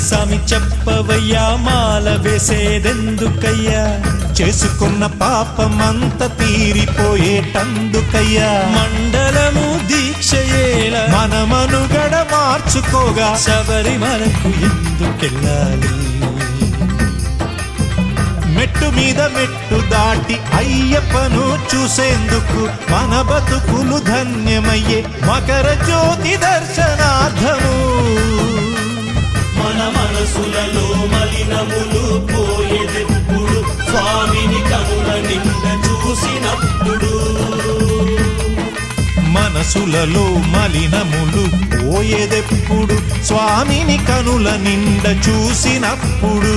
సామి చెప్పవయ్యా మాల వేసేదెందుకయ్యా చేసుకున్న పాపమంత తీరిపోయేటందుకయ్యా మండలము దీక్షయేల మనమనుగడ మార్చుకోగా శబరిమలకు ఎందుకెళ్ళాలి మెట్టు మీద మెట్టు దాటి అయ్యప్పను చూసేందుకు మన బతుకులు ధన్యమయ్యే మకర జ్యోతి దర్శనార్థము మన మనసులలో మలినములు పోయేదెప్పుడు స్వామిని కనుల నిండ చూసినప్పుడు మనసులలో మలినములు పోయేదెప్పుడు స్వామిని కనుల నిండ చూసినప్పుడు